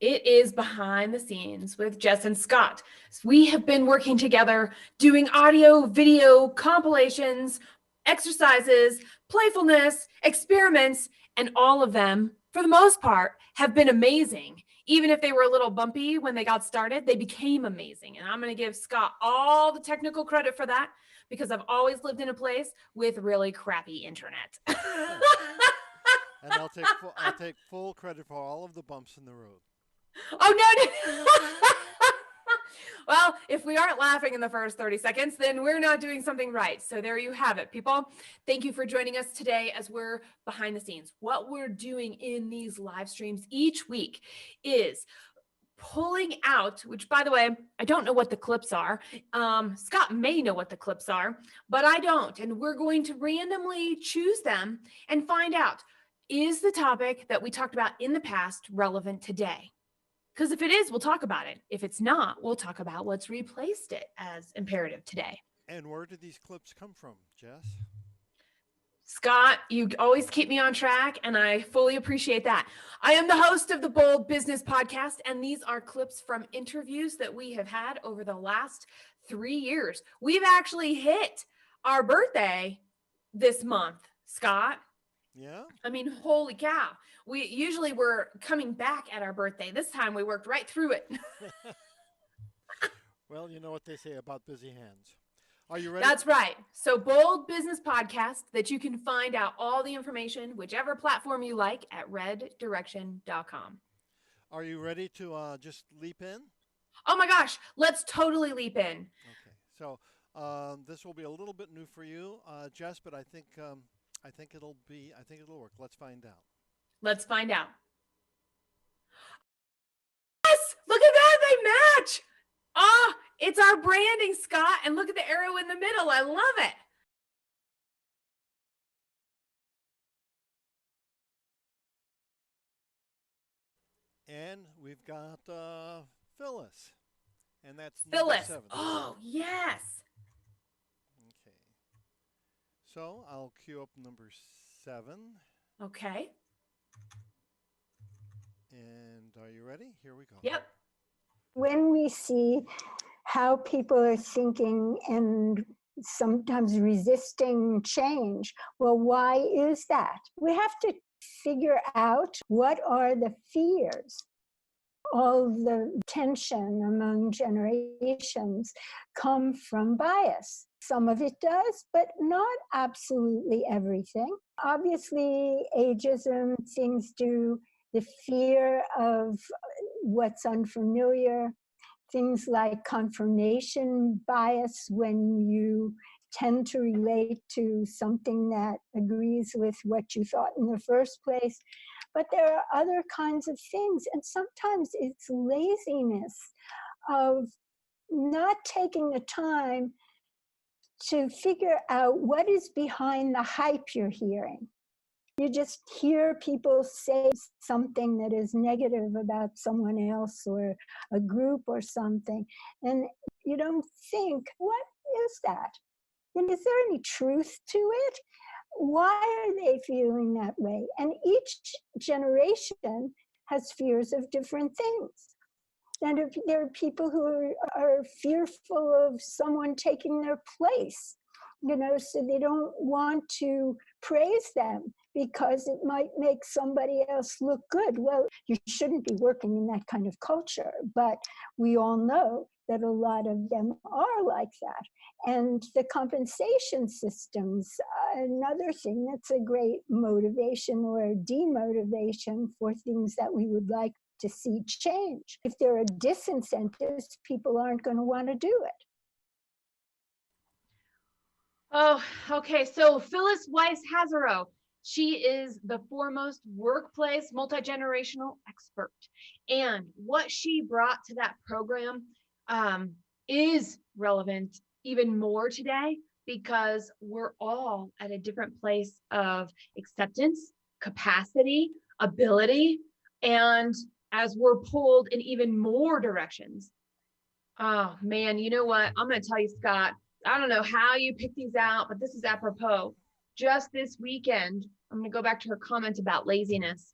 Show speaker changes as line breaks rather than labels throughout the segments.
It is Behind the Scenes with Jess and Scott. We have been working together doing audio, video, compilations, exercises, playfulness, experiments, and all of them, for the most part, have been amazing. Even if they were a little bumpy when they got started, they became amazing. And I'm going to give Scott all the technical credit for that because I've always lived in a place with really crappy internet.
And I'll take full credit for all of the bumps in the road.
Oh, no. Well, if we aren't laughing in the first 30 seconds, then we're not doing something right. So there you have it, people. Thank you for joining us today as we're behind the scenes. What we're doing in these live streams each week is pulling out, which, by the way, I don't know what the clips are. Scott may know what the clips are, but I don't. And we're going to randomly choose them and find out, is the topic that we talked about in the past relevant today? Because if it is, we'll talk about it. If it's not, we'll talk about what's replaced it as imperative today.
And where did these clips come from, Jess?
Scott, you always keep me on track, and I fully appreciate that. I am the host of the Bold Business Podcast, and these are clips from interviews that we have had over the last 3 years. We've actually hit our birthday this month, Scott.
Yeah?
I mean, holy cow. We usually were coming back at our birthday. This time we worked right through it.
Well, you know what they say about busy hands. Are you ready?
That's right. So Bold Business Podcast that you can find out all the information, whichever platform you like, at reddirection.com.
Are you ready to just leap in?
Oh my gosh, let's totally leap in.
Okay. So this will be a little bit new for you, Jess, but I think it'll work. Let's find out.
Let's find out. Yes, look at that, they match. Oh, it's our branding, Scott, and look at the arrow in the middle. I love it.
And we've got Phyllis, and that's number
Phyllis.
7.
Oh, yes.
Okay. So I'll cue up number 7.
Okay.
And are you ready? Here we go.
Yep.
When we see how people are thinking and sometimes resisting change, well, why is that? We have to figure out what are the fears. All the tension among generations come from bias. Some of it does, but not absolutely everything. Obviously, ageism, things do, the fear of what's unfamiliar, things like confirmation bias when you tend to relate to something that agrees with what you thought in the first place. But there are other kinds of things, and sometimes it's laziness of not taking the time to figure out what is behind the hype you're hearing. You just hear people say something that is negative about someone else or a group or something, and you don't think, what is that? And is there any truth to it? Why are they feeling that way? And each generation has fears of different things. And if there are people who are fearful of someone taking their place, so they don't want to praise them because it might make somebody else look good. Well, you shouldn't be working in that kind of culture, but we all know that a lot of them are like that. And the compensation systems, another thing that's a great motivation or demotivation for things that we would like to see change. If there are disincentives, people aren't going to want to do it.
Oh, okay. So Phyllis Weiss-Hazerow, she is the foremost workplace multi-generational expert. And what she brought to that program is relevant even more today because we're all at a different place of acceptance, capacity, ability, and as we're pulled in even more directions. Oh man, you know what? I'm going to tell you, Scott, I don't know how you pick these out, but this is apropos. Just this weekend, I'm going to go back to her comment about laziness.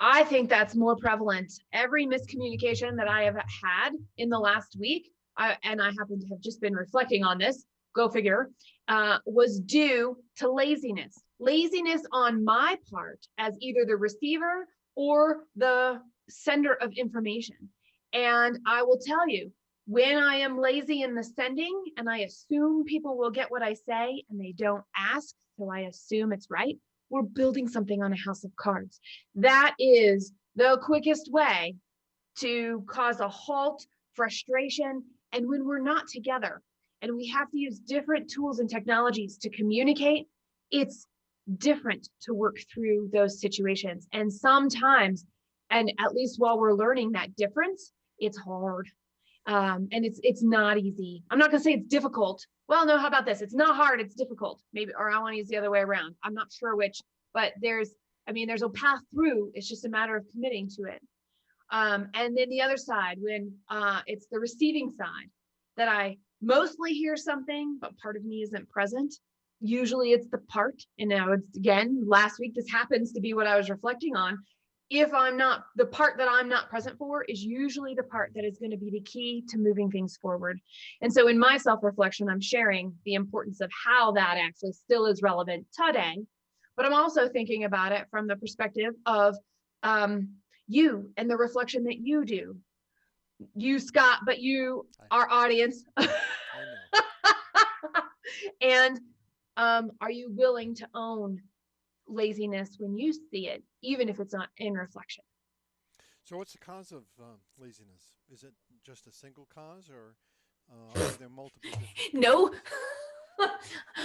I think that's more prevalent. Every miscommunication that I have had in the last week, and I happen to have just been reflecting on this, go figure, was due to laziness. Laziness on my part as either the receiver or the sender of information. And I will tell you, when I am lazy in the sending and I assume people will get what I say and they don't ask, so I assume it's right, we're building something on a house of cards. That is the quickest way to cause a halt, frustration, and when we're not together and we have to use different tools and technologies to communicate, it's different to work through those situations. And sometimes, and at least while we're learning that difference, it's hard. And it's not easy. I'm not gonna say it's difficult. Well, no, how about this? It's not hard, it's difficult. Maybe, or I want to use the other way around. I'm not sure which, but there's a path through. It's just a matter of committing to it. And then the other side, when it's the receiving side, that I mostly hear something, but part of me isn't present. Usually it's the part, and now it's, again, last week, this happens to be what I was reflecting on. If I'm not, the part that I'm not present for is usually the part that is going to be the key to moving things forward. And so in my self-reflection, I'm sharing the importance of how that actually still is relevant today. But I'm also thinking about it from the perspective of you and the reflection that you do. You, Scott, but you, our audience.
I know.
And are you willing to own laziness when you see it, even if it's not in reflection?
So what's the cause of laziness? Is it just a single cause, or are there multiple different
No.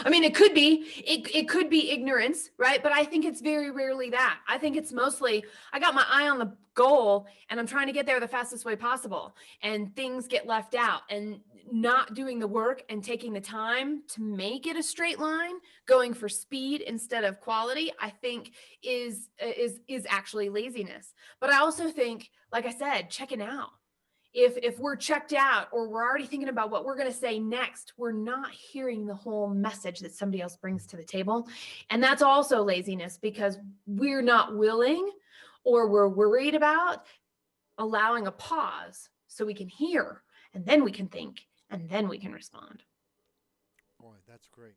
I mean, it could be ignorance, right? But I think it's very rarely that. I think it's mostly, I got my eye on the goal and I'm trying to get there the fastest way possible, and things get left out, and not doing the work and taking the time to make it a straight line, going for speed instead of quality, I think is actually laziness. But I also think, like I said, checking out. If we're checked out, or we're already thinking about what we're going to say next, we're not hearing the whole message that somebody else brings to the table. And that's also laziness, because we're not willing, or we're worried about allowing a pause so we can hear, and then we can think, and then we can respond.
Boy, that's great.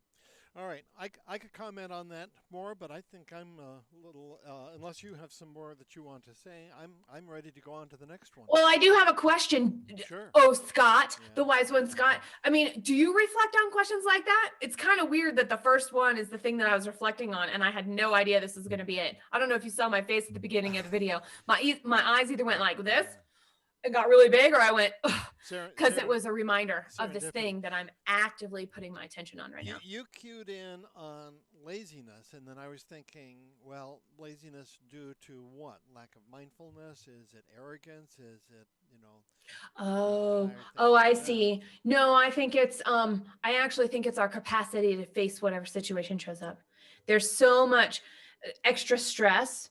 All right, I could comment on that more, but I think I'm a little. Unless you have some more that you want to say, I'm ready to go on to the next one.
Well, I do have a question.
Sure.
Oh, Scott,
Yeah.
the wise one, Scott. I mean, do you reflect on questions like that? It's kind of weird that the first one is the thing that I was reflecting on, and I had no idea this was going to be it. I don't know if you saw my face at the beginning of the video. My eyes either went like this and got really big, or I went, because it was a reminder of this thing that I'm actively putting my attention on right now.
You cued in on laziness, and then I was thinking, well, laziness due to what? Lack of mindfulness? Is it arrogance? Is it,
Oh, I see. No, I think it's, I actually think it's our capacity to face whatever situation shows up. There's so much extra stress.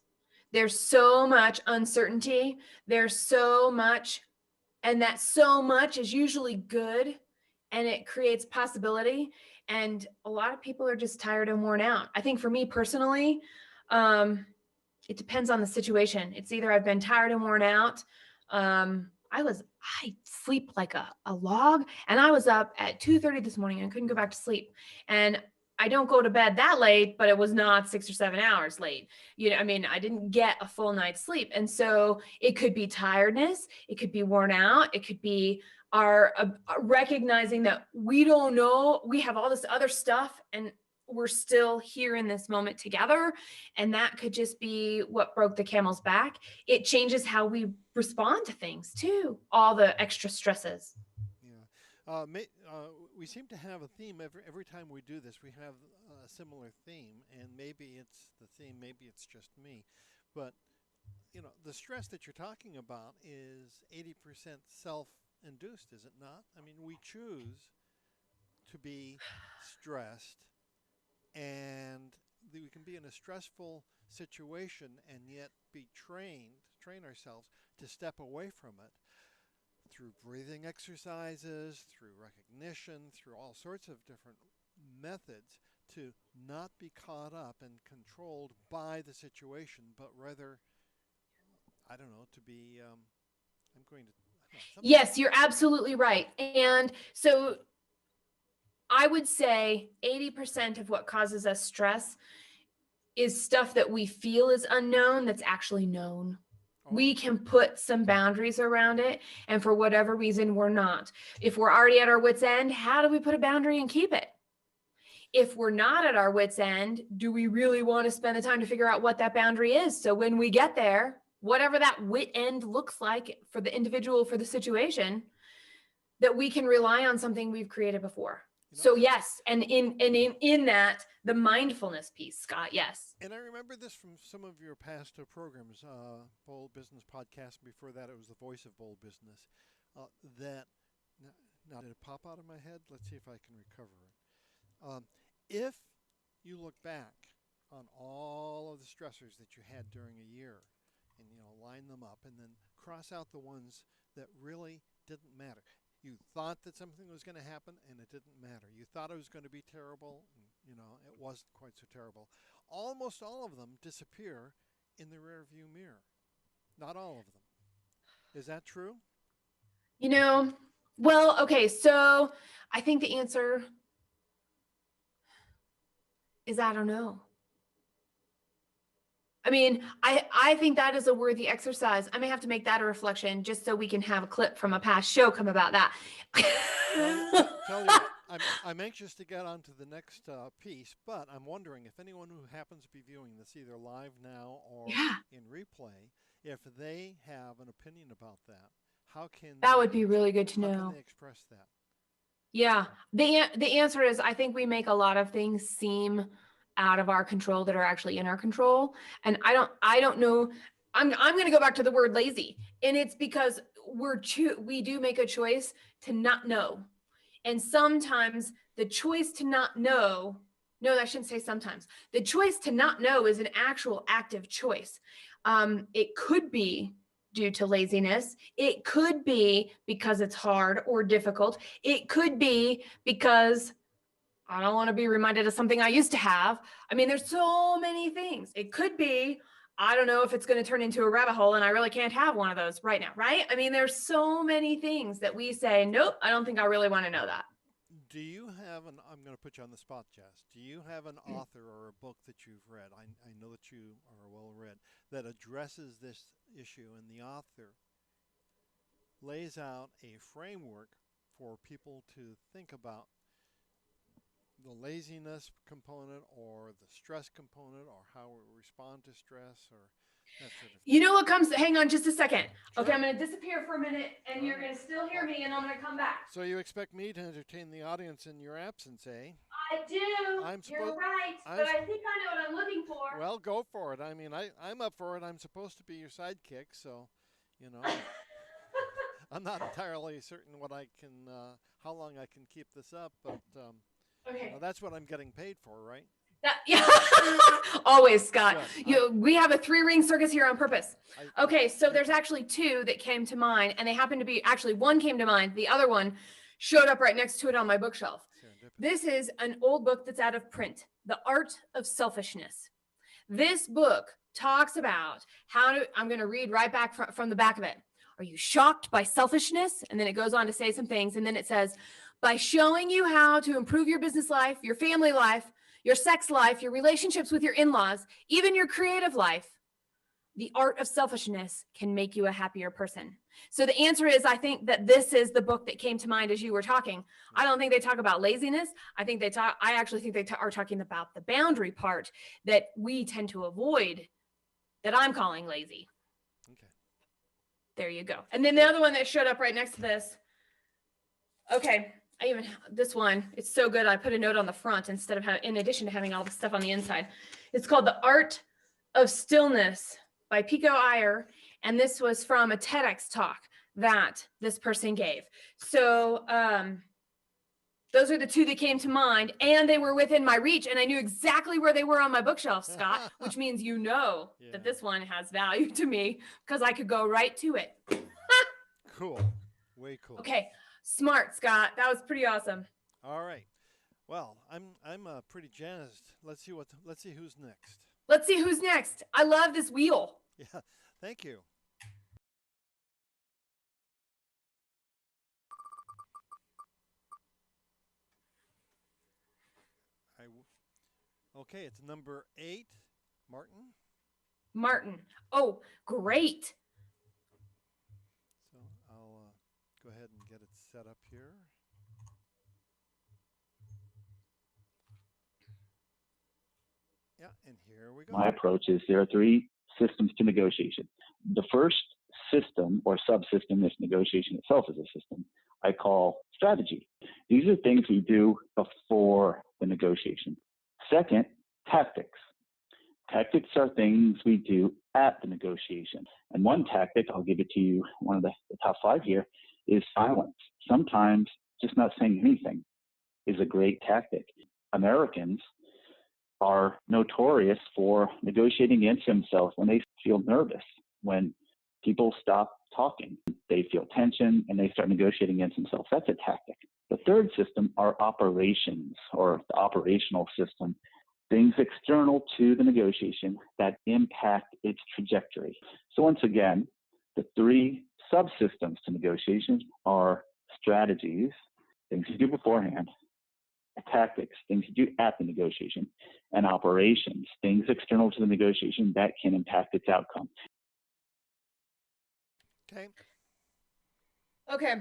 There's so much uncertainty. There's so much, and that so much is usually good, and it creates possibility. And a lot of people are just tired and worn out. I think for me personally, it depends on the situation. It's either I've been tired and worn out. I sleep like a log, and I was up at 2:30 this morning and I couldn't go back to sleep. And I don't go to bed that late, but it was not 6 or 7 hours late. I mean, I didn't get a full night's sleep. And so it could be tiredness. It could be worn out. It could be our recognizing that we don't know, we have all this other stuff, and we're still here in this moment together. And that could just be what broke the camel's back. It changes how we respond to things too, all the extra stresses.
Yeah. We seem to have a theme every time we do this. We have a similar theme, and maybe it's the theme, maybe it's just me. But, the stress that you're talking about is 80% self-induced, is it not? I mean, we choose to be stressed, and we can be in a stressful situation and yet train ourselves to step away from it through breathing exercises, through recognition, through all sorts of different methods, to not be caught up and controlled by the situation, but rather I don't know, to be, I'm going to, no,
Yes, you're absolutely right. And so I would say 80% of what causes us stress is stuff that we feel is unknown that's actually known. We can put some boundaries around it. And for whatever reason, we're not. If we're already at our wits' end, how do we put a boundary and keep it? If we're not at our wits' end, do we really want to spend the time to figure out what that boundary is? So when we get there, whatever that wit end looks like for the individual, for the situation, that we can rely on something we've created before. So yes, and in that, the mindfulness piece, Scott, yes.
And I remember this from some of your past programs, Bold Business Podcast. Before that, it was the Voice of Bold Business. That now did it pop out of my head? Let's see if I can recover it. If you look back on all of the stressors that you had during a year, and line them up, and then cross out the ones that really didn't matter. You thought that something was going to happen, and it didn't matter. You thought it was going to be terrible, and it wasn't quite so terrible. Almost all of them disappear in the rearview mirror. Not all of them. Is that true?
Well, okay, so I think the answer is I don't know. I mean, I think that is a worthy exercise. I may have to make that a reflection just so we can have a clip from a past show come about that.
Tell you, I'm anxious to get on to the next piece, but I'm wondering if anyone who happens to be viewing this either live now or in replay, if they have an opinion about that,
that would be really good to know.
How can they express that?
Yeah, the answer is I think we make a lot of things seem out of our control that are actually in our control. And I don't know. I'm going to go back to the word lazy, and it's because we do make a choice to not know. And sometimes the choice to not know, no, I shouldn't say sometimes. The choice to not know is an actual active choice. It could be due to laziness. It could be because it's hard or difficult. It could be because I don't want to be reminded of something I used to have. I mean, there's so many things. It could be, I don't know if it's going to turn into a rabbit hole and I really can't have one of those right now, right? I mean, there's so many things that we say, nope, I don't think I really want to know that.
Do you have I'm going to put you on the spot, Jess. Do you have an author or a book that you've read? I know that you are well read, that addresses this issue, and the author lays out a framework for people to think about the laziness component or the stress component or how we respond to stress or that sort of thing.
You know what comes, hang on just a second.
Sure.
Okay, I'm going to disappear for a minute and you're going to still hear me and I'm going to come back.
So you expect me to entertain the audience in your absence, eh?
I do. You're right, but I think I know what I'm looking for.
Well, go for it. I mean, I'm up for it. I'm supposed to be your sidekick, so, I'm not entirely certain how long I can keep this up, but
okay.
That's what I'm getting paid for, right?
Yeah. Always, Scott. We have a 3-ring circus here on purpose. Okay, so there's actually 2 that came to mind, and they happen to be, actually one came to mind. The other one showed up right next to it on my bookshelf. This is an old book that's out of print, The Art of Selfishness. This book talks about I'm going to read right back from the back of it. Are you shocked by selfishness? And then it goes on to say some things. And then it says, by showing you how to improve your business life, your family life, your sex life, your relationships with your in-laws, even your creative life, the art of selfishness can make you a happier person. So the answer is, I think that this is the book that came to mind as you were talking. I don't think they talk about laziness. I actually think they are talking about the boundary part that we tend to avoid, that I'm calling lazy.
Okay.
There you go. And then the other one that showed up right next to this. Okay. This one, it's so good. I put a note on the front instead of in addition to having all the stuff on the inside. It's called The Art of Stillness by Pico Iyer. And this was from a TEDx talk that this person gave. So those are the 2 that came to mind, and they were within my reach, and I knew exactly where they were on my bookshelf, Scott, which means that this one has value to me because I could go right to it.
Cool. Way cool.
Okay. Smart, Scott. That was pretty awesome.
All right. Well, I'm pretty jazzed. Let's see who's next.
Let's see who's next. I love this wheel.
Yeah. Thank you. Okay, it's number 8, Martin.
Martin. Oh, great.
So I'll go ahead and get it set up here. Yeah, and here we go.
My approach is there are 3 systems to negotiation. The first system or subsystem, if negotiation itself is a system, I call strategy. These are things we do before the negotiation. Second, tactics. Tactics are things we do at the negotiation. And one tactic, I'll give it to you, one of the top 5 here, is silence. Sometimes just not saying anything is a great tactic. Americans are notorious for negotiating against themselves when they feel nervous. When people stop talking, they feel tension and they start negotiating against themselves. That's a tactic. The third system are operations, or the operational system, things external to the negotiation that impact its trajectory. So once again, the 3 subsystems to negotiations are strategies, things you do beforehand, tactics, things you do at the negotiation, and operations, things external to the negotiation that can impact its outcome.
Okay.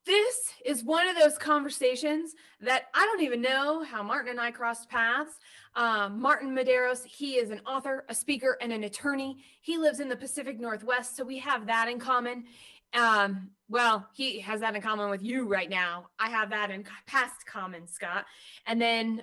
This is one of those conversations that I don't even know how Martin and I crossed paths. Martin Medeiros, he is an author, a speaker, and an attorney. He lives in the Pacific Northwest, so we have that in common. Well, he has that in common with you right now. I have that in past common, Scott. And then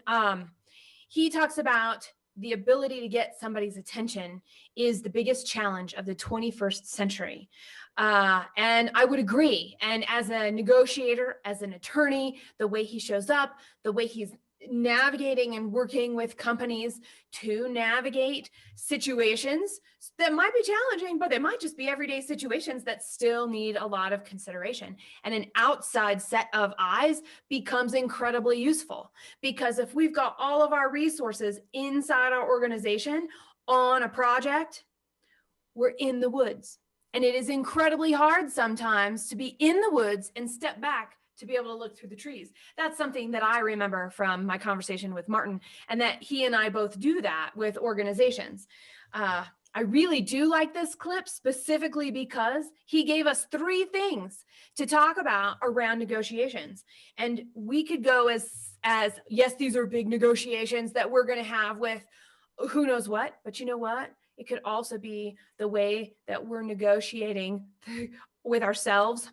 he talks about the ability to get somebody's attention is the biggest challenge of the 21st century. And I would agree. And as a negotiator, as an attorney, the way he shows up, the way he's navigating and working with companies to navigate situations that might be challenging, but they might just be everyday situations that still need a lot of consideration. And an outside set of eyes becomes incredibly useful, because if we've got all of our resources inside our organization on a project, we're in the woods. And it is incredibly hard sometimes to be in the woods and step back to be able to look through the trees. That's something that I remember from my conversation with Martin, and that he and I both do that with organizations. I really do like this clip specifically because he gave us 3 things to talk about around negotiations. And we could go as yes, these are big negotiations that we're going to have with who knows what, but you know what? It could also be the way that we're negotiating with ourselves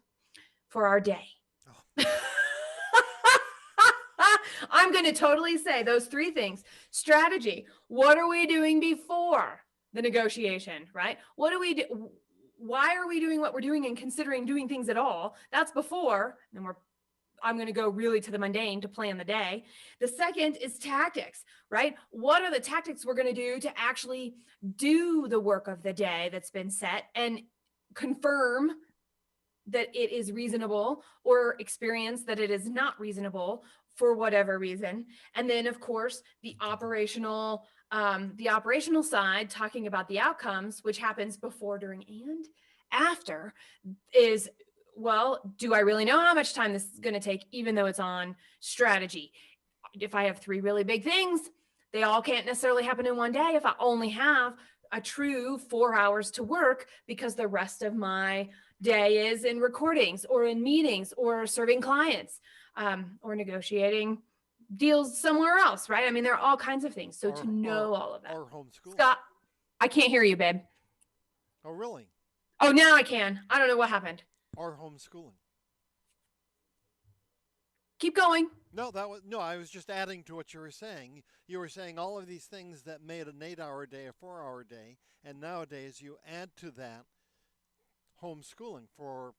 for our day. I'm going to totally say those 3 things. Strategy. What are we doing before the negotiation, right? What do we do? Why are we doing what we're doing and considering doing things at all? That's before. And I'm going to go really to the mundane to plan the day. The second is tactics, right? What are the tactics we're going to do to actually do the work of the day that's been set and confirm that it is reasonable, or experience that it is not reasonable for whatever reason. And then of course, the operational side, talking about the outcomes, which happens before, during, and after, is, well, do I really know how much time this is going to take, even though it's on strategy? If I have 3 really big things, they all can't necessarily happen in one day. If I only have a true 4 hours to work, because the rest of my day is in recordings or in meetings or serving clients, or negotiating deals somewhere else, right? I mean, there are all kinds of things. So to know all of that.
Or homeschooling.
Scott, I can't hear you, babe.
Oh, really?
Oh, now I can. I don't know what happened.
Or homeschooling.
Keep going.
No, I was just adding to what you were saying. You were saying all of these things that made an 8-hour day a 4-hour day, and nowadays you add to that homeschooling for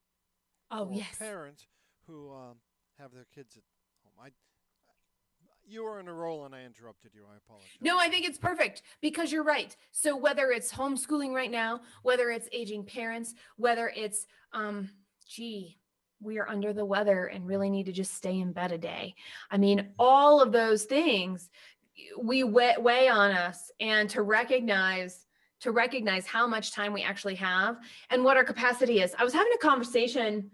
parents who have their kids at home. You were in a roll and I interrupted you. I apologize.
No, I think it's perfect, because you're right. So whether it's homeschooling right now, whether it's aging parents, whether it's, we are under the weather and really need to just stay in bed a day. I mean, all of those things we weigh on us, and to recognize how much time we actually have and what our capacity is. I was having a conversation,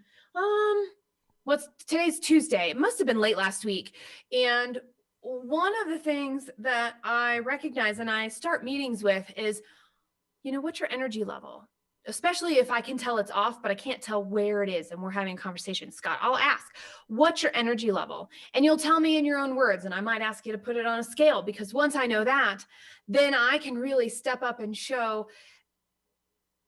today's Tuesday. It must've been late last week. And one of the things that I recognize and I start meetings with is, what's your energy level? Especially if I can tell it's off, but I can't tell where it is and we're having a conversation. Scott, I'll ask, what's your energy level? And you'll tell me in your own words, and I might ask you to put it on a scale, because once I know that, then I can really step up and show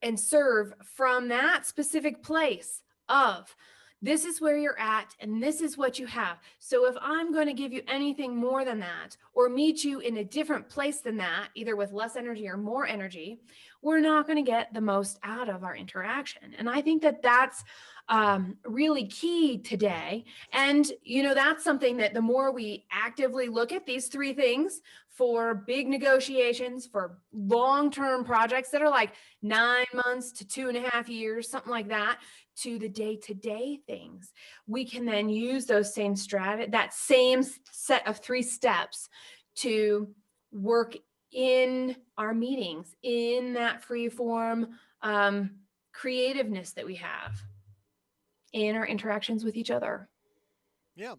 and serve from that specific place of, this is where you're at and this is what you have. So if I'm going to give you anything more than that, or meet you in a different place than that, either with less energy or more energy, we're not going to get the most out of our interaction. And I think that that's really key today. And, that's something that the more we actively look at these three things for big negotiations, for long-term projects that are like 9 months to 2.5 years, something like that, to the day-to-day things, we can then use those that same set of 3 steps to work in our meetings, in that free form creativeness that we have in our interactions with each other.
Yeah,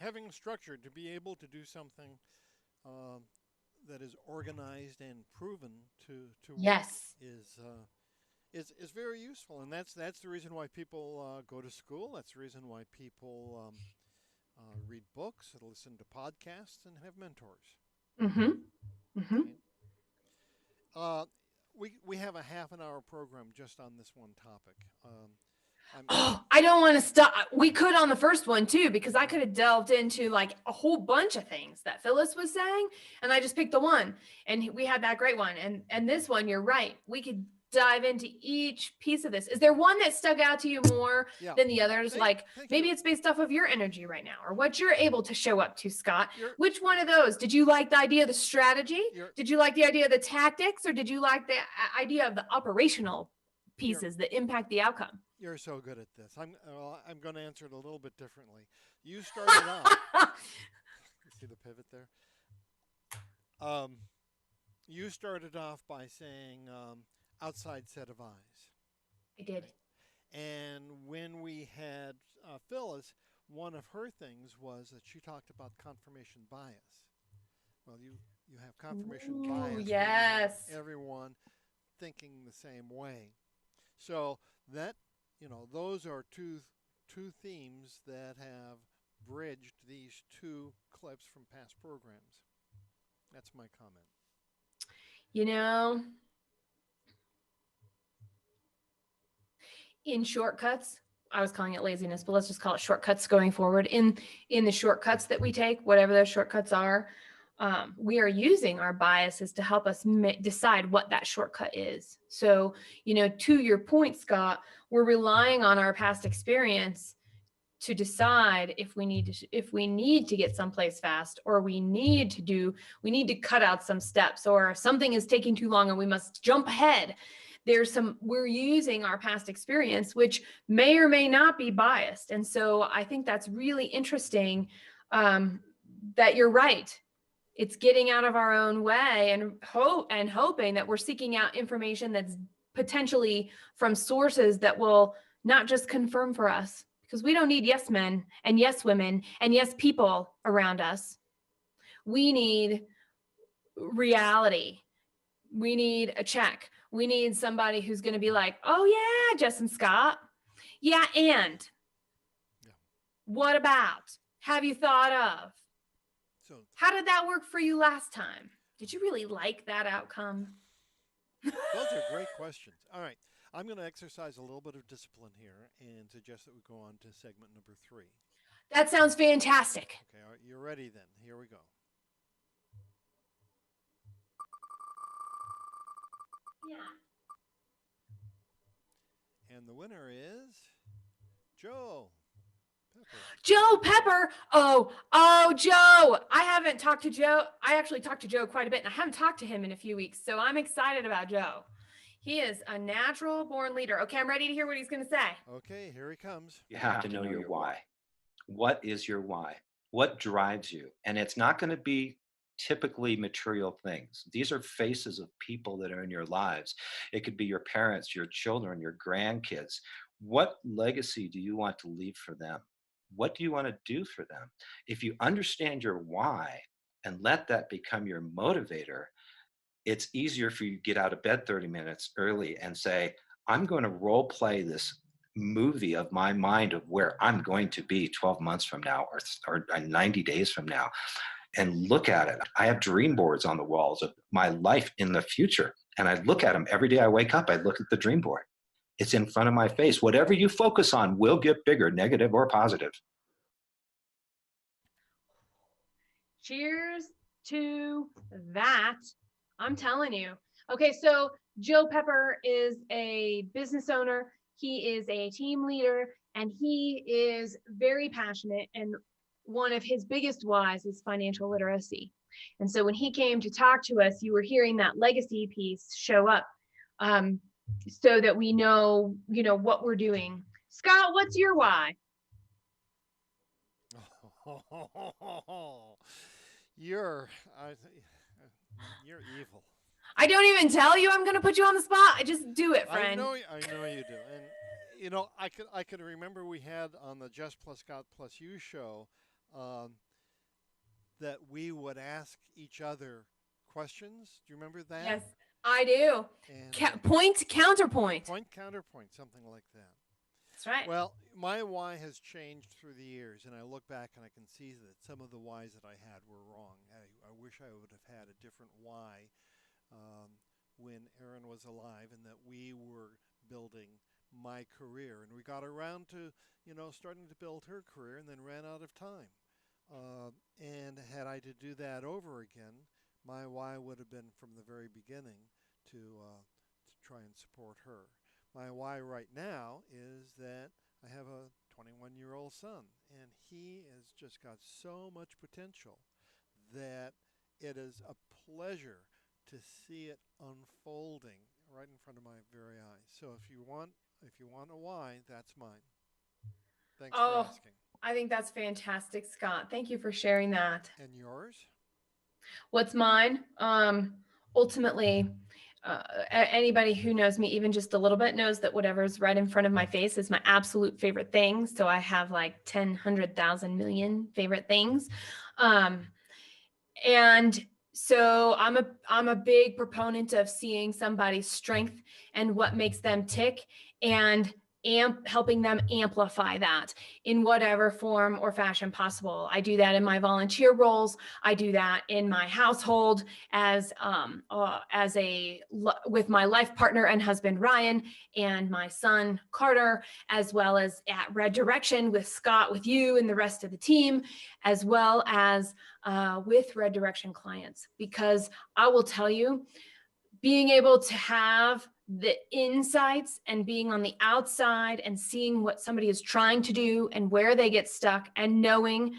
having structure to be able to do something that is organized and proven to work
Yes.
is very useful, and that's the reason why people go to school. That's the reason why people read books, listen to podcasts, and have mentors.
Mm-hmm. Mm-hmm.
Okay. We have a half an hour program just on this one topic.
I don't want to stop. We could on the first one too, because I could have delved into like a whole bunch of things that Phyllis was saying, and I just picked the one, and we had that great one. And this one, you're right. We could dive into each piece of this. Is there one that stuck out to you more than the others? Maybe it's based off of your energy right now, or what you're able to show up to, Scott. Which one of those? Did you like the idea of the strategy? Did you like the idea of the tactics, or did you like the idea of the operational pieces that impact the outcome?
You're so good at this. I'm going to answer it a little bit differently. You started off. You see the pivot there? You started off by saying outside set of eyes.
I did.
And when we had Phyllis, one of her things was that she talked about confirmation bias. Well, you have confirmation bias.
Yes.
Everyone thinking the same way. So that, those are two themes that have bridged these 2 clips from past programs. That's my comment.
In shortcuts, I was calling it laziness, but let's just call it shortcuts going forward. In the shortcuts that we take, whatever those shortcuts are, we are using our biases to help us decide what that shortcut is. So, to your point, Scott, we're relying on our past experience to decide if we need to get someplace fast, or we need to cut out some steps, or something is taking too long and we must jump ahead. We're using our past experience, which may or may not be biased. And so I think that's really interesting, that you're right. It's getting out of our own way and hoping that we're seeking out information that's potentially from sources that will not just confirm for us, because we don't need yes men and yes women and yes people around us. We need reality. We need a check. We need somebody who's going to be like, oh yeah, Jess and Scott. Yeah. And what about? Have you thought of? So how did that work for you last time? Did you really like that outcome?
Those are great questions. All right. I'm going to exercise a little bit of discipline here and suggest that we go on to segment number 3.
That sounds fantastic.
Okay. All right, you're ready then. Here we go.
Yeah.
And the winner is Joe Pepper.
Joe Pepper. Oh, Joe. I haven't talked to Joe. I actually talked to Joe quite a bit, and I haven't talked to him in a few weeks. So I'm excited about Joe. He is a natural born leader. Okay, I'm ready to hear what he's going to say.
Okay, here he comes.
You have to know your why. What is your why? What drives you? And it's not going to be typically material things. These are faces of people that are in your lives. It could be your parents, your children, your grandkids. What legacy do you want to leave for them? What do you want to do for them? If you understand your why, and let that become your motivator, it's easier for you to get out of bed 30 minutes early and say, I'm going to role play this movie of my mind of where I'm going to be 12 months from now, or 90 days from now, and look at it. I have dream boards on the walls of my life in the future. And I look at them every day I wake up. I look at the dream board. It's in front of my face. Whatever you focus on will get bigger, negative or positive.
Cheers to that. I'm telling you. Okay, so Joe Pepper is a business owner. He is a team leader, and he is very passionate. And one of his biggest whys is financial literacy. And so when he came to talk to us, you were hearing that legacy piece show up, so that we know, what we're doing. Scott, what's your why?
You're evil.
I don't even tell you I'm going to put you on the spot. I just do it, friend.
I know you do. And I could remember we had on the Jess plus Scott plus you show that we would ask each other questions. Do you remember that?
Yes, I do.
And
point, counterpoint.
Point, counterpoint, something like that.
That's right.
Well, my why has changed through the years, and I look back and I can see that some of the whys that I had were wrong. I wish I would have had a different why when Erin was alive, and that we were building my career, and we got around to starting to build her career, and then ran out of time. And had I to do that over again, my why would have been from the very beginning to try and support her. My why right now is that I have a 21-year-old son, and he has just got so much potential that it is a pleasure to see it unfolding right in front of my very eyes. So if you want a why, that's mine. Thanks for asking.
I think that's fantastic, Scott. Thank you for sharing that.
And yours?
What's mine? Ultimately, anybody who knows me even just a little bit knows that whatever's right in front of my face is my absolute favorite thing. So I have like 10, 100,000 million favorite things. And so I'm a big proponent of seeing somebody's strength and what makes them tick, and helping them amplify that in whatever form or fashion possible. I do that in my volunteer roles. I do that in my household with my life partner and husband, Ryan, and my son, Carter, as well as at Red Direction with Scott, with you and the rest of the team, as well as with Red Direction clients. Because I will tell you, being able to have the insights and being on the outside and seeing what somebody is trying to do and where they get stuck, and knowing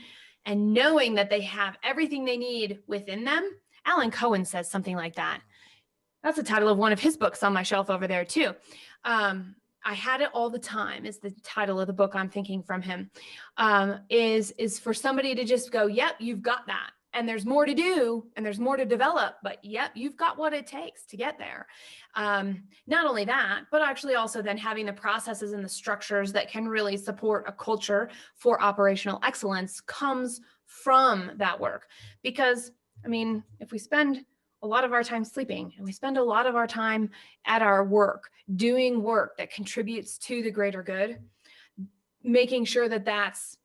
that they have everything they need within them. Alan Cohen says something like that. That's the title of one of his books on my shelf over there too. I had it all the time is the title of the book I'm thinking from him, is for somebody to just go, yep, you've got that. And there's more to do and there's more to develop, but yep, you've got what it takes to get there. Not only that, but actually also then having the processes and the structures that can really support a culture for operational excellence comes from that work. Because, I mean, if we spend a lot of our time sleeping and we spend a lot of our time at our work, doing work that contributes to the greater good, making sure that that's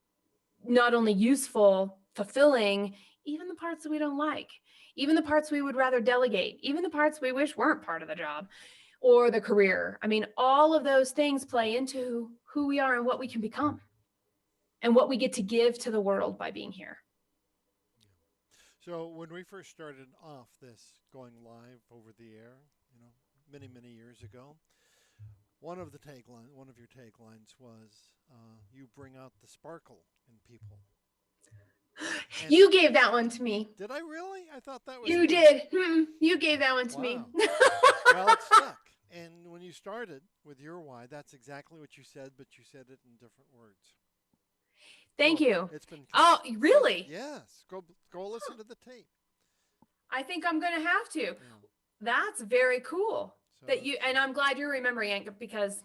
not only useful, fulfilling, even the parts that we don't like, even the parts we would rather delegate, even the parts we wish weren't part of the job or the career. I mean, all of those things play into who we are and what we can become and what we get to give to the world by being here.
So when we first started off this going live over the air, many, many years ago, one of your taglines was, you bring out the sparkle in people. And
you gave that one to me.
Did I really? I thought that was
You did. You gave that one to me.
Well, it stuck. And when you started with your why, that's exactly what you said, but you said it in different words.
Thank you.
It's been.
Oh, really?
Yes. Go listen to the tape.
I think I'm going to have to. Yeah. That's very cool. So, and I'm glad you're remembering it, because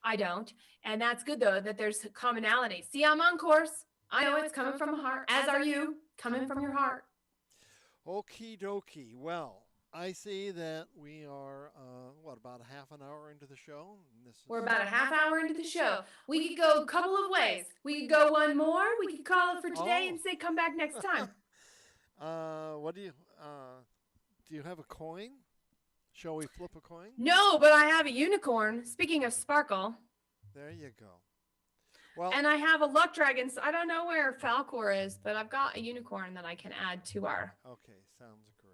I don't. And that's good though, that there's commonality. See, I'm on course. I know it's coming from the heart, as are you, coming from your heart.
Okie dokie. Well, I see that we are, about a half an hour into the show? And this
We're
is,
about a half hour into the show. We could go a couple of ways. We could go one more. We could call it for today and say come back next time.
what do you have a coin? Shall we flip a coin?
No, but I have a unicorn. Speaking of sparkle.
There you go. Well,
And I have a luck dragon. So I don't know where Falcor is, but I've got a unicorn that I can add to our
okay, sounds great.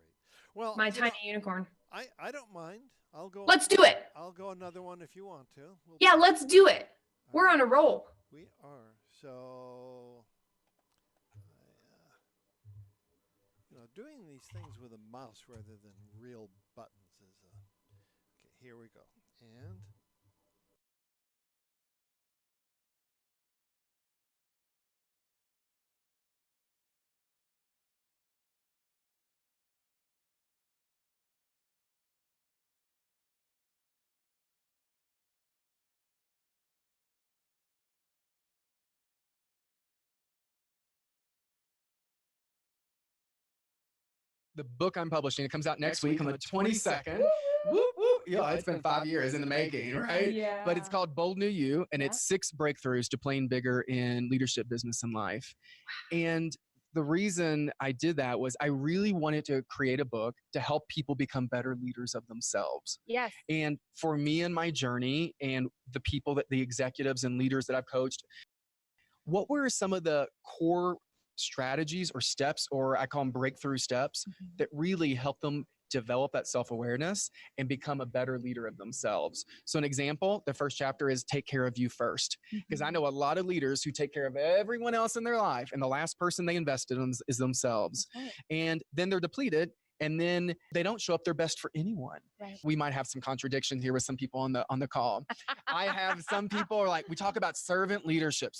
Well,
my tiny unicorn.
I don't mind. I'll go.
Let's do it.
I'll go another one if you want to.
Yeah, let's do it. We're on a roll.
We are. So, doing these things with a mouse rather than real buttons is okay. Here we go. And
the book I'm publishing, it comes out next week on the 22nd. Woo, woo. Yeah, it's been 5 years in the making, right?
Yeah.
But it's called Bold New You, and it's 6 breakthroughs to playing bigger in leadership, business, and life. And the reason I did that was I really wanted to create a book to help people become better leaders of themselves.
Yes.
And for me and my journey and the people the executives and leaders that I've coached, what were some of the core strategies or steps, or I call them breakthrough steps, that really help them develop that self-awareness and become a better leader of themselves? So an example, the first chapter is take care of you first. Because I know a lot of leaders who take care of everyone else in their life, and the last person they invested in is themselves.
Right.
And then they're depleted, and then they don't show up their best for anyone.
Right.
We might have some contradiction here with some people on the call. I have some people are like, we talk about servant leadership,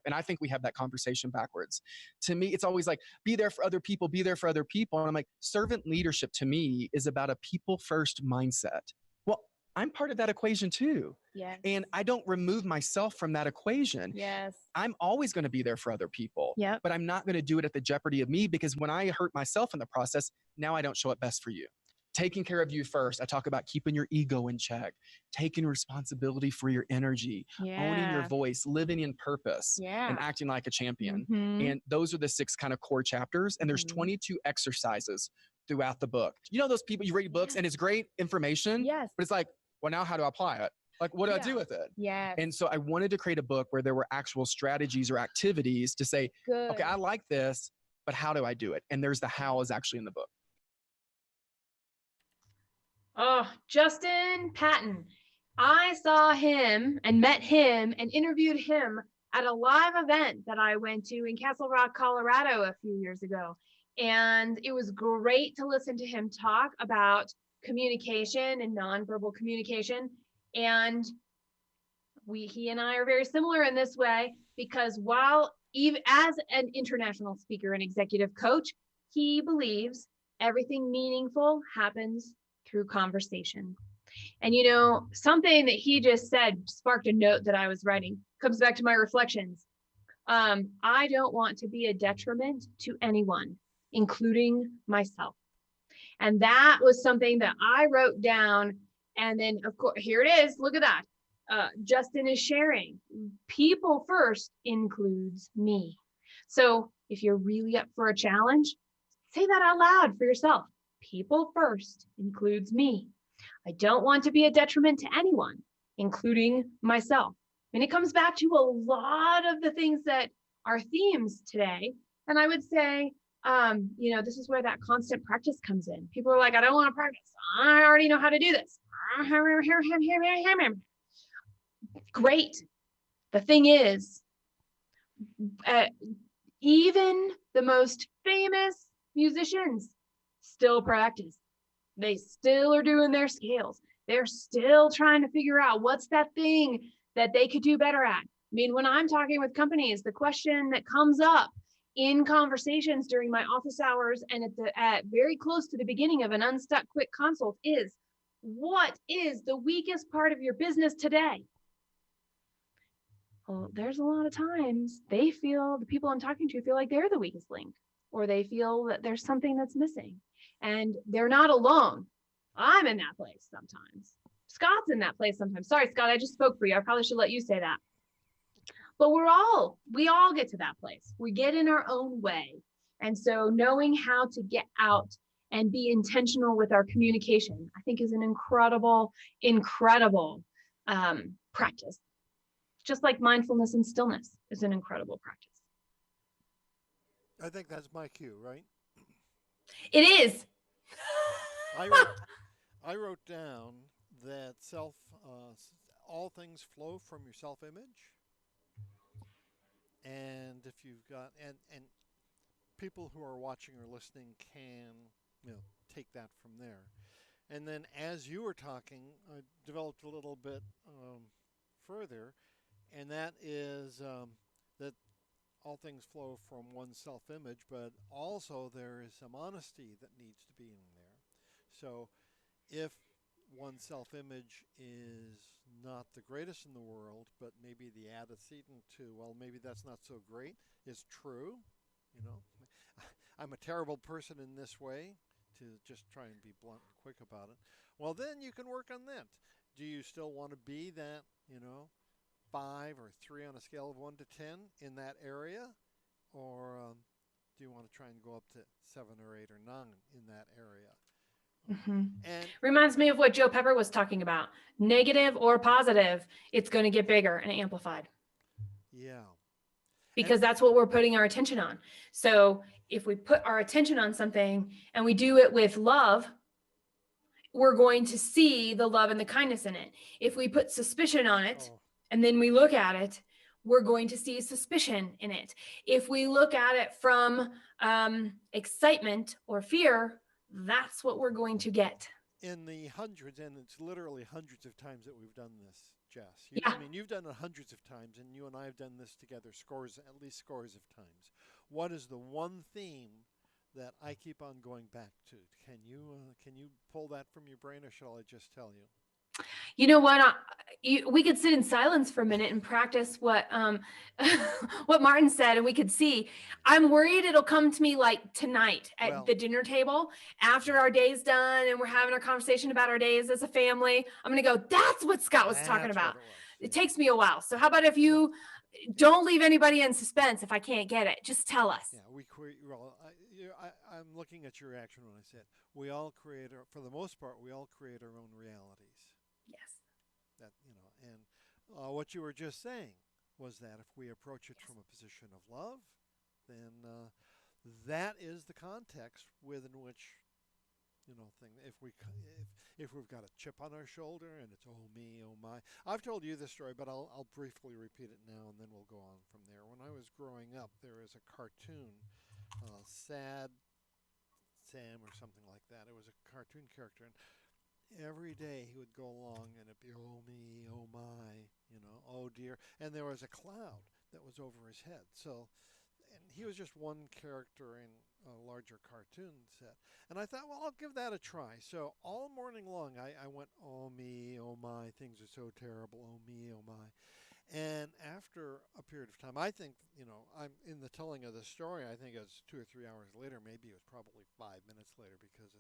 and I think we have that conversation backwards. To me, it's always like, be there for other people, be there for other people. And I'm like, servant leadership to me is about a people first mindset. Well, I'm part of that equation too.
Yes.
And I don't remove myself from that equation.
Yes.
I'm always going to be there for other people,
Yep.
but I'm not going to do it at the jeopardy of me, because when I hurt myself in the process, now I don't show up best for you. Taking care of you first. I talk about keeping your ego in check, taking responsibility for your energy, owning your voice, living in purpose, and acting like a champion. And those are the 6 kind of core chapters. And there's 22 exercises throughout the book. You know those people, you read books and it's great information,
Yes.
but it's like, well, now how do I apply it? Like, what do I do with it?
Yes.
And so I wanted to create a book where there were actual strategies or activities to say,
Good.
okay, I like this, but how do I do it? And there's the how is actually in the book.
Oh, Justin Patton. I saw him and met him and interviewed him at a live event that I went to in Castle Rock, Colorado a few years ago. And it was great to listen to him talk about communication and nonverbal communication. And he and I are very similar in this way, because while even as an international speaker and executive coach, he believes everything meaningful happens through conversation. And something that he just said sparked a note that I was writing. Comes back to my reflections. I don't want to be a detriment to anyone, including myself. And that was something that I wrote down. And then, of course, here it is. Look at that. Justin is sharing. People first includes me. So if you're really up for a challenge, say that out loud for yourself. People first includes me. I don't want to be a detriment to anyone, including myself. And it comes back to a lot of the things that are themes today. And I would say, this is where that constant practice comes in. People are like, I don't want to practice. I already know how to do this. Great. The thing is, even the most famous musicians still practice. They still are doing their scales. They're still trying to figure out what's that thing that they could do better at. I mean, when I'm talking with companies, the question that comes up in conversations during my office hours and at very close to the beginning of an Unstuck Quick consult is, what is the weakest part of your business today? Well, there's a lot of times the people I'm talking to feel like they're the weakest link. or they feel that there's something that's missing, and they're not alone. I'm in that place sometimes. Scott's in that place sometimes. Sorry, Scott, I just spoke for you. I probably should let you say that. But we all get to that place. We get in our own way. And so knowing how to get out and be intentional with our communication, I think is an incredible, incredible practice. Just like mindfulness and stillness is an incredible practice.
I think that's my cue, right?
It is.
I wrote down that all things flow from your self-image, and if you've got and people who are watching or listening can take that from there. And then as you were talking, I developed a little bit further, and that is that all things flow from one's self-image, but also there is some honesty that needs to be in there. So if one's self-image is not the greatest in the world, but maybe the antecedent to, well, maybe that's not so great, is true, I'm a terrible person in this way, to just try and be blunt and quick about it. Well, then you can work on that. Do you still want to be that, 5 or 3 on a scale of 1 to 10 in that area? Or do you want to try and go up to 7 or 8 or 9 in that area?
And reminds me of what Joe Pepper was talking about. Negative or positive, it's going to get bigger and amplified.
Yeah.
Because that's what we're putting our attention on. So if we put our attention on something and we do it with love, we're going to see the love and the kindness in it. If we put suspicion on it and then we look at it, we're going to see suspicion in it. If we look at it from excitement or fear, that's what we're going to get.
In the hundreds, and it's literally hundreds of times that we've done this, Jess. I mean, you've done it hundreds of times, and you and I have done this together at least scores of times. What is the one theme that I keep on going back to? Can you pull that from your brain, or shall I just tell you?
You know what? We could sit in silence for a minute and practice what what Martin said, and we could see. I'm worried it'll come to me like tonight at the dinner table after our day's done and we're having our conversation about our days as a family. I'm going to go, that's what Scott was talking about. It takes me a while. So how about if you don't leave anybody in suspense if I can't get it? Just tell us.
Yeah, I'm looking at your reaction when I said we all create, for the most part, we all create our own realities.
Yes.
That and what you were just saying was that if we approach it from a position of love, then that is the context within which if we've got a chip on our shoulder and it's oh me, oh my. I've told you this story, but I'll briefly repeat it now, and then we'll go on from there. When I was growing up, there was a cartoon, Sad Sam or something like that. It was a cartoon character, and every day he would go along and it'd be oh me, oh my, oh dear, and there was a cloud that was over his head. So, and he was just one character in a larger cartoon set. And I thought, well, I'll give that a try. So all morning long, I went, oh me, oh my, things are so terrible, oh me, oh my. And after a period of time, I think, I'm in the telling of the story, I think it was 2 or 3 hours later, maybe it was probably 5 minutes later, because,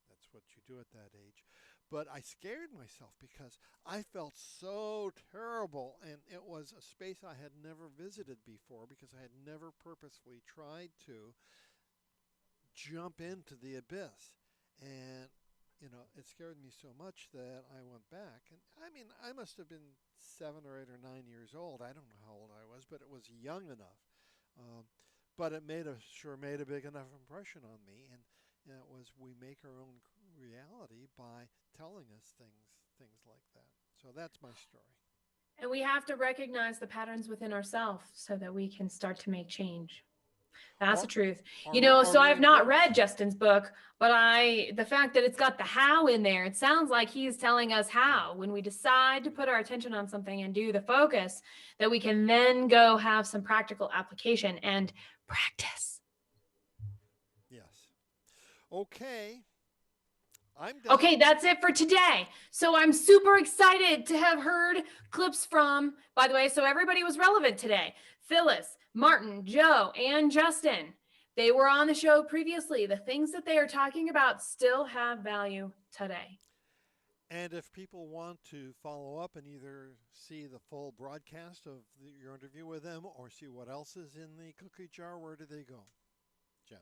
that's what you do at that age. But I scared myself because I felt so terrible, and it was a space I had never visited before because I had never purposefully tried to jump into the abyss. And, it scared me so much that I went back. And I mean, I must have been 7 or 8 or 9 years old. I don't know how old I was, but it was young enough. But it made a big enough impression on me. And it was, we make our own reality by telling us things like that. So that's my story.
And we have to recognize the patterns within ourselves so that we can start to make change. That's the truth. So I've not read Justin's book, but the fact that it's got the how in there, it sounds like he's telling us how, when we decide to put our attention on something and do the focus, that we can then go have some practical application and practice.
Yes. Okay. I'm done.
Okay, that's it for today. So I'm super excited to have heard clips from, by the way, so everybody was relevant today. Phyllis, Martin, Joe, and Justin. They were on the show previously. The things that they are talking about still have value today.
And if people want to follow up and either see the full broadcast of your interview with them or see what else is in the cookie jar, where do they go, Jess?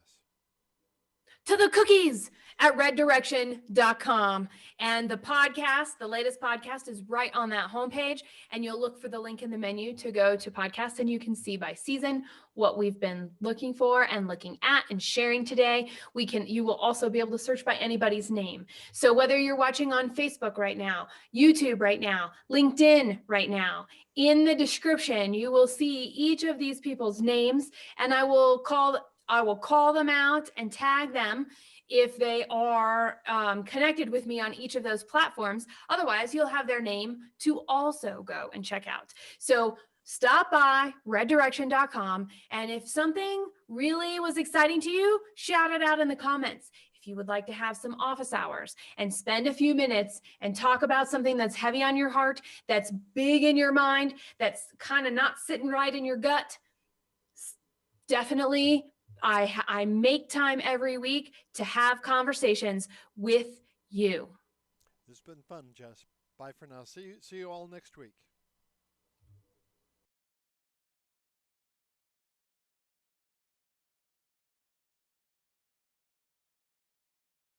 To the cookies at reddirection.com. And the podcast, the latest podcast, is right on that homepage. And you'll look for the link in the menu to go to podcast, and you can see by season what we've been looking for and looking at and sharing today. You will also be able to search by anybody's name. So whether you're watching on Facebook right now, YouTube right now, LinkedIn right now, in the description, you will see each of these people's names, and I will call them out and tag them if they are connected with me on each of those platforms. Otherwise, you'll have their name to also go and check out. So stop by reddirection.com. And if something really was exciting to you, shout it out in the comments. If you would like to have some office hours and spend a few minutes and talk about something that's heavy on your heart, that's big in your mind, that's kind of not sitting right in your gut, definitely I make time every week to have conversations with you.
This has been fun, Jess. Bye for now. See you all next week.